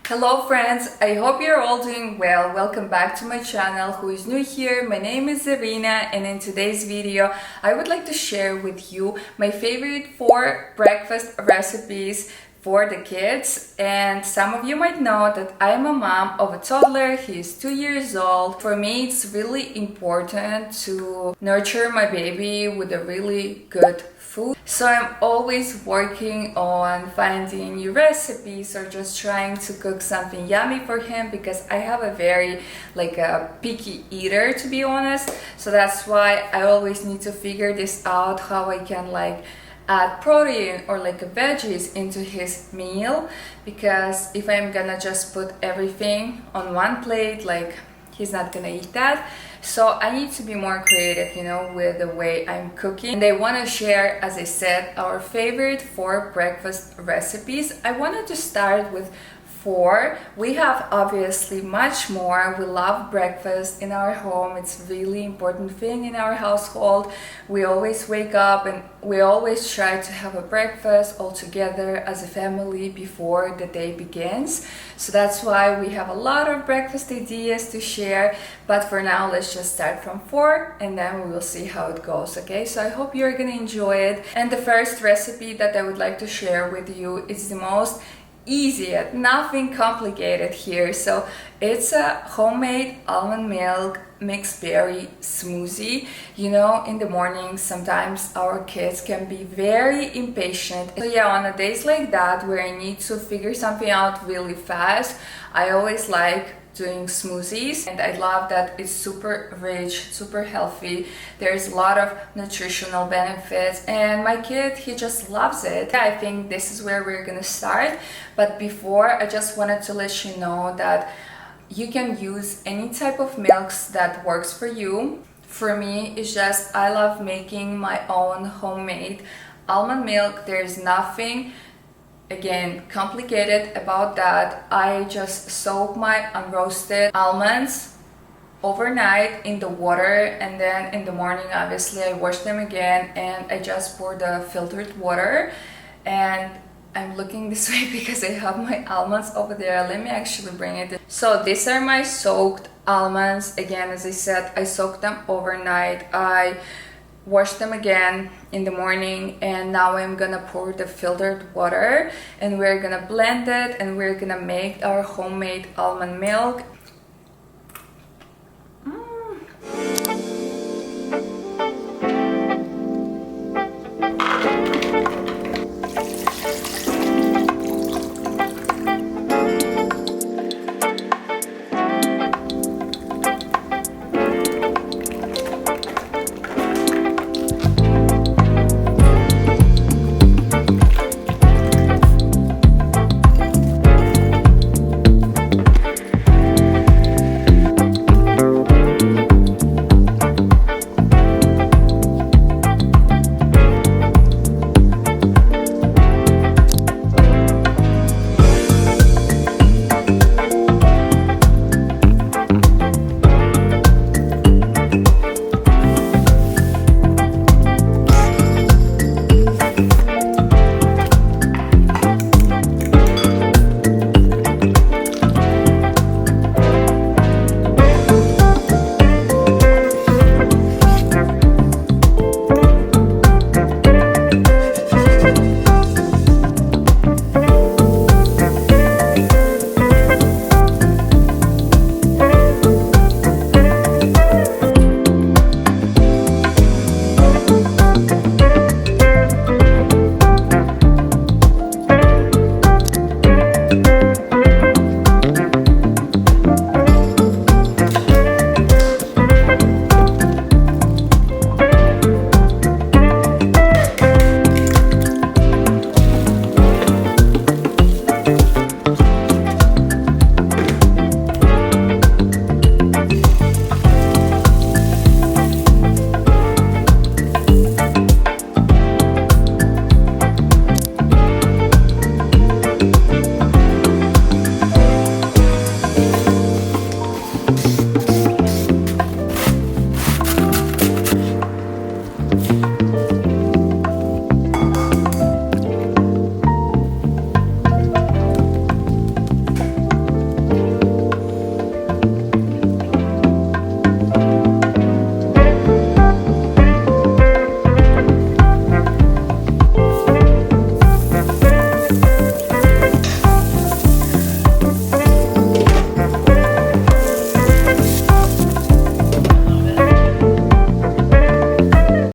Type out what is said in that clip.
Hello friends, I hope you're all doing well. Welcome back to my channel. Who is new here, my name is Zarina, and in today's video I would like to share with you my favorite 4 breakfast recipes for the kids. And some of you might know that I'm a mom of a toddler. He is 2 years old. For me, it's really important to nurture my baby with a really good food. So I'm always working on finding new recipes or just trying to cook something yummy for him, because I have a very a picky eater, to be honest. So that's why I always need to figure this out, how I can add protein or veggies into his meal, because if I'm gonna just put everything on one plate, he's not gonna eat that. So I need to be more creative, with the way I'm cooking. And I want to share, as I said, our favorite 4 breakfast recipes. I wanted to start with 4. We have obviously much more. We love breakfast in our home. It's a really important thing in our household. We always wake up and we always try to have a breakfast all together as a family before the day begins. So that's why we have a lot of breakfast ideas to share. But for now, let's just start from 4 and then we will see how it goes, okay? So I hope you're gonna enjoy it. And the first recipe that I would like to share with you is the most easy, nothing complicated here. So it's a homemade almond milk mixed berry smoothie. In the morning sometimes our kids can be very impatient. So yeah, on a days like that where I need to figure something out really fast, I always like doing smoothies, and I love that it's super rich, super healthy. There's a lot of nutritional benefits, and my kid, he just loves it. I think this is where we're gonna start. But before, I just wanted to let you know that you can use any type of milks that works for you. For me, it's just I love making my own homemade almond milk. There's nothing complicated about that. I just soak my unroasted almonds overnight in the water, and then in the morning obviously I wash them again and I just pour the filtered water. And I'm looking this way because I have my almonds over there. Let me actually bring it. So these are my soaked almonds. Again, as I said, I soaked them overnight. I wash them again in the morning, and now I'm gonna pour the filtered water and we're gonna blend it and we're gonna make our homemade almond milk.